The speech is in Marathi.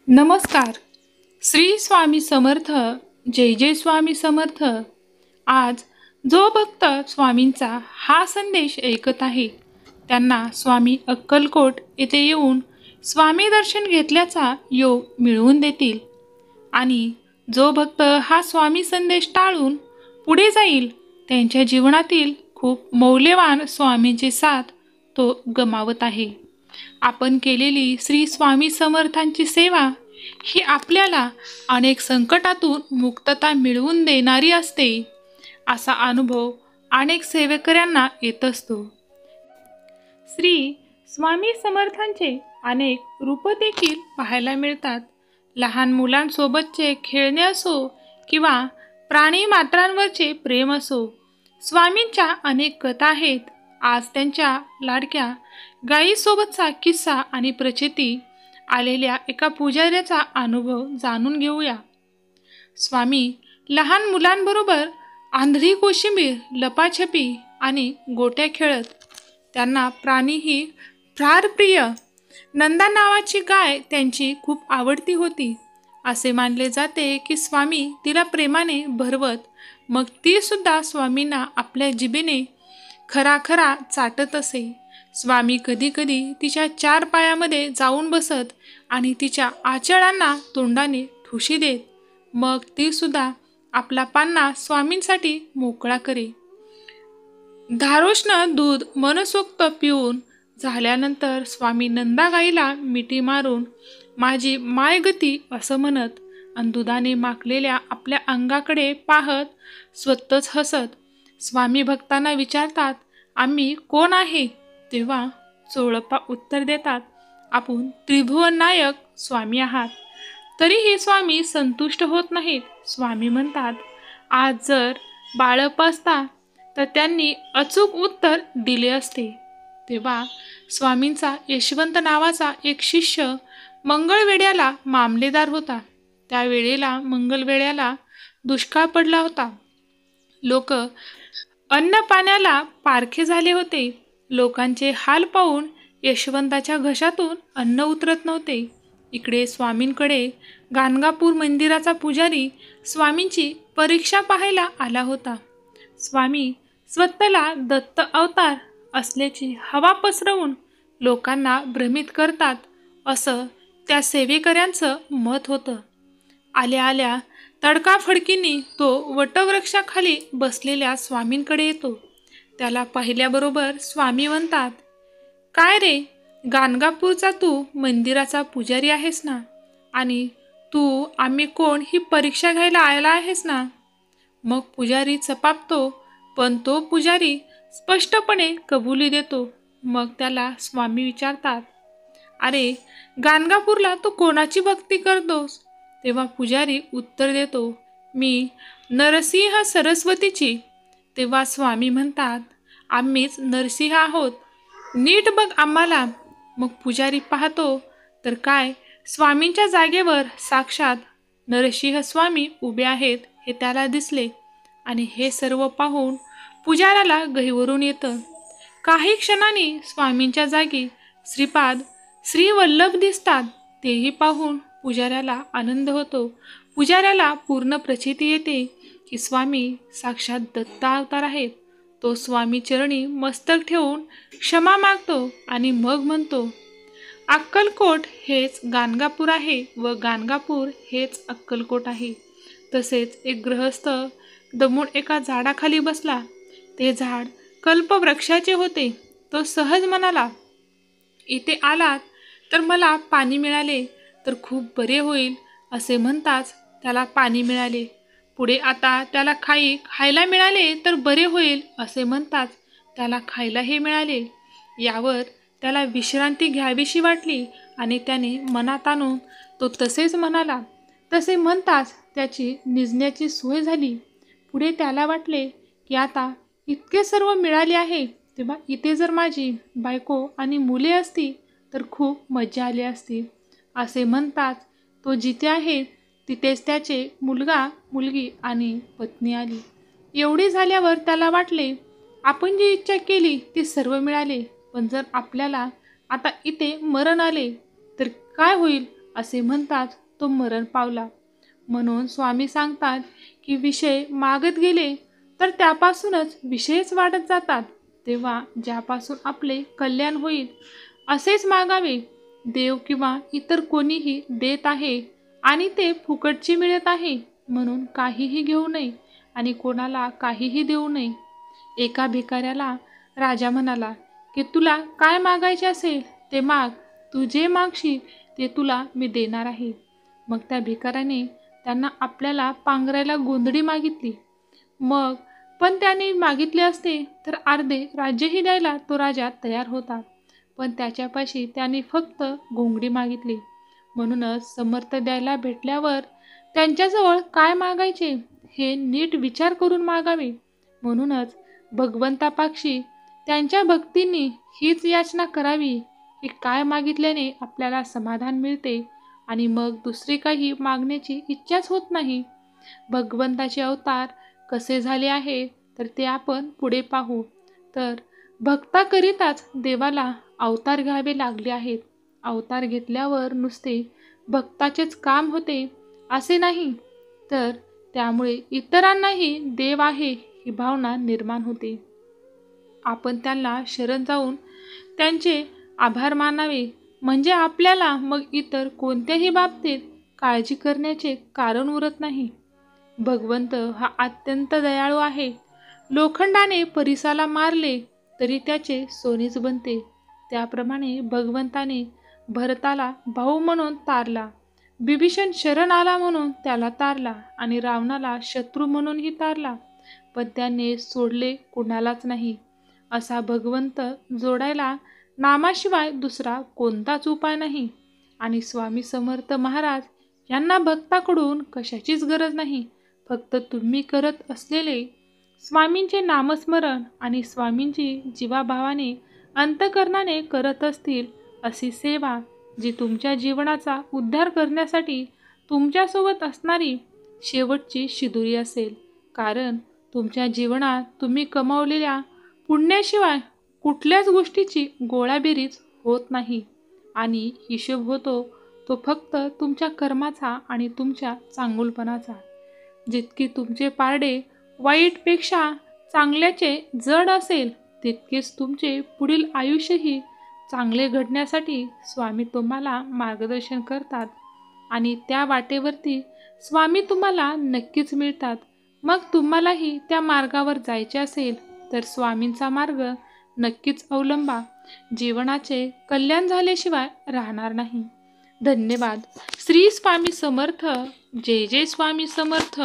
नमस्कार. श्री स्वामी समर्थ. जय जय स्वामी समर्थ. आज जो भक्त स्वामींचा हा संदेश ऐकत आहे त्यांना स्वामी अक्कलकोट येथे येऊन स्वामी दर्शन घेतल्याचा योग मिळवून देतील. आणि जो भक्त हा स्वामी संदेश टाळून पुढे जाईल त्यांच्या जीवनातील खूप मौल्यवान स्वामींची साथ तो गमावत आहे. आपण केलेली श्री स्वामी समर्थांची सेवा ही आपल्याला अनेक संकटातून मुक्तता मिळवून देणारी असते, असा अनुभव अनेक सेवेकऱ्यांना येत असतो. श्री स्वामी समर्थांचे अनेक रूप देखील पाहायला मिळतात. लहान मुलांसोबतचे खेळणे असो किंवा प्राणी मात्रांवरचे प्रेम असो, स्वामींच्या अनेक कथा आहेत. आज त्यांच्या लाडक्या गायीसोबतचा किस्सा आणि प्रचिती आलेल्या एका पुजाऱ्याचा अनुभव जाणून घेऊया. स्वामी लहान मुलांबरोबर आंधळी कोशिंबीर, लपाछपी आणि गोट्या खेळत. त्यांना प्राणीही फार प्रिय. नंदा नावाची गाय त्यांची खूप आवडती होती. असे मानले जाते की स्वामी तिला प्रेमाने भरवत, मग ती सुद्धा स्वामींना आपल्या जिभेने खरा चाटत असे. स्वामी कधी कधी तिच्या 4 पायामध्ये जाऊन बसत आणि तिच्या आचळांना तोंडाने ठुशी देत. मग ती सुद्धा आपला पान्हा स्वामींसाठी मोकळा करे. धारोष्ण दूध मनसोक्त पिऊन झाल्यानंतर स्वामी नंदा गाईला मिठी मारून माझी मायगती असं म्हणत आणि दुधाने माखलेल्या आपल्या अंगाकडे पाहत स्वतःच हसत. स्वामी भक्तांना विचारतात, आम्ही कोण आहे? तेव्हा चोळप्पा उत्तर देतात, आपण त्रिभुवन नायक स्वामी आहात. तरीही स्वामी संतुष्ट होत नाहीत. स्वामी म्हणतात, आज जर बाळप्पा असता तर त्यांनी अचूक उत्तर दिले असते. तेव्हा स्वामींचा यशवंत नावाचा एक शिष्य मंगळवेढ्याला मामलेदार होता. त्यावेळेला मंगळवेढ्याला दुष्काळ पडला होता. लोक अन्न पाण्याला पारखे झाले होते. लोकांचे हाल पाहून यशवंताच्या घशातून अन्न उतरत नव्हते. इकडे स्वामींकडे गाणगापूर मंदिराचा पुजारी स्वामींची परीक्षा पाहायला आला होता. स्वामी स्वतःला दत्त अवतार असल्याची हवा पसरवून लोकांना भ्रमित करतात, असं त्या सेवेकऱ्यांचं मत होतं. आल्या आल्या तडकाफडकीने तो वटवृक्षाखाली बसलेल्या स्वामींकडे येतो. त्याला पाहिल्याबरोबर स्वामी म्हणतात, काय रे, गाणगापूरचा तू मंदिराचा पुजारी आहेस ना? आणि तू आम्ही कोण ही परीक्षा घ्यायला आला आहेस ना? मग पुजारी चपापतो, पण तो पुजारी स्पष्टपणे कबुली देतो. मग त्याला स्वामी विचारतात, अरे गाणगापूरला तू कोणाची भक्ती करतोस? तेव्हा पुजारी उत्तर देतो, मी नरसिंह सरस्वतीची. तेव्हा स्वामी म्हणतात, आम्हीच नरसिंह आहोत, नीट बघ आम्हाला. मग पुजारी पाहतो तर काय, स्वामींच्या जागेवर साक्षात नरसिंह स्वामी उभे आहेत हे त्याला दिसले. आणि हे सर्व पाहून पुजाऱ्याला गहिवरून येतं. काही क्षणांनी स्वामींच्या जागी श्रीपाद श्रीवल्लभ दिसतात. तेही पाहून पुजाऱ्याला आनंद होतो. पुजाऱ्याला पूर्ण प्रचिती येते की स्वामी साक्षात दत्त अवतार आहेत. तो स्वामी चरणी मस्तक ठेवून क्षमा मागतो आणि मग म्हणतो, अक्कलकोट हेच गाणगापूर आहे व गाणगापूर हेच अक्कलकोट आहे. तसेच एक गृहस्थ दमून एका झाडाखाली बसला. ते झाड कल्पवृक्षाचे होते. तो सहज म्हणाला, इथे आलात तर मला पाणी मिळाले तर खूप बरे होईल. असे म्हणताच त्याला पाणी मिळाले. पुढे आता त्याला खायला मिळाले तर बरे होईल. असे म्हणताच त्याला खायलाही मिळाले. यावर त्याला विश्रांती घ्यावीशी वाटली आणि त्याने मनात आणून तो तसेच म्हणाला. तसे म्हणताच त्याची निजण्याची सोय झाली. पुढे त्याला वाटले की आता इतके सर्व मिळाले आहे, तेव्हा इथे जर माझी बायको आणि मुले असती तर खूप मजा आली असती. असे म्हणताच तो जिथे आहे तिथेच त्याचे मुलगा, मुलगी आणि पत्नी आली. एवढे झाल्यावर त्याला वाटले, आपण जी इच्छा केली ती सर्व मिळाले, पण जर आपल्याला आता इथे मरण आले तर काय होईल? असे म्हणताच तो मरण पावला. म्हणून स्वामी सांगतात की विषय मागत गेले तर त्यापासूनच विषयच वाढत जातात. तेव्हा ज्यापासून आपले कल्याण होईल असेच मागावे. देव किंवा इतर कोणीही देत आहे आणि ते फुकटची मिळत आहे म्हणून काहीही घेऊ नये आणि कोणाला काहीही देऊ नये. एका भिकाऱ्याला राजा म्हणाला की तुला काय मागायचे असेल ते माग, तू जे मागशील ते तुला मी देणार आहे. मग त्या भिकाऱ्याने त्यांना आपल्याला पांघरायला गोंधळी मागितली. मग पण त्याने मागितले असते तर अर्धे राज्यही द्यायला तो राजा तयार होता. पण त्याच्यापाशी त्याने फक्त घोंगडी मागितली. म्हणूनच समर्थ द्यायला भेटल्यावर त्यांच्याजवळ काय मागायचे हे नीट विचार करून मागावे. म्हणूनच भगवंतापाशी त्यांच्या भक्तींनी हीच याचना करावी की काय मागितल्याने आपल्याला समाधान मिळते आणि मग दुसरी काही मागण्याची इच्छाच होत नाही. भगवंताचे अवतार कसे झाले आहे तर ते आपण पुढे पाहू. तर भक्ताकरिताच देवाला अवतार घ्यावे लागले आहेत. अवतार घेतल्यावर नुसते भक्ताचेच काम होते असे नाही, तर त्यामुळे इतरांनाही देव आहे ही भावना निर्माण होते. आपण त्यांना शरण जाऊन त्यांचे आभार मानावे, म्हणजे आपल्याला मग इतर कोणत्याही बाबतीत काळजी करण्याचे कारण उरत नाही. भगवंत हा अत्यंत दयाळू आहे. लोखंडाने परिसाला मारले तरी त्याचे सोनेच बनते. त्याप्रमाणे भगवंताने भरताला भाऊ म्हणून तारला, बिभीषण शरण आला म्हणून त्याला तारला आणि रावणाला शत्रू म्हणूनही तारला, पण त्याने सोडले कुणालाच नाही. असा भगवंत जोडायला नामाशिवाय दुसरा कोणताच उपाय नाही. आणि स्वामी समर्थ महाराज यांना भक्ताकडून कशाचीच गरज नाही. फक्त तुम्ही करत असलेले स्वामींचे नामस्मरण आणि स्वामींची जीवाभावाने अंतःकरणाने करत असतील अशी सेवा, जी तुमच्या जीवनाचा उद्धार करण्यासाठी तुमच्यासोबत असणारी शेवटची शिदुरी असेल. कारण तुमच्या जीवनात तुम्ही कमावलेल्या पुण्याशिवाय कुठल्याच गोष्टीची गोळाबेरीज होत नाही आणि हिशोब होतो तो फक्त तुमच्या कर्माचा आणि तुमच्या चांगुलपणाचा. जितकी तुमचे पारडे वाईटपेक्षा चांगल्याचे जड असेल तितकेच तुमचे पुढील आयुष्यही चांगले घडण्यासाठी स्वामी तुम्हाला मार्गदर्शन करतात आणि त्या वाटेवरती स्वामी तुम्हाला नक्कीच मिळतात. मग तुम्हालाही त्या मार्गावर जायचे असेल तर स्वामींचा मार्ग नक्कीच अवलंबा. जीवनाचे कल्याण झाल्याशिवाय राहणार नाही. धन्यवाद. श्री स्वामी समर्थ. जय जय स्वामी समर्थ.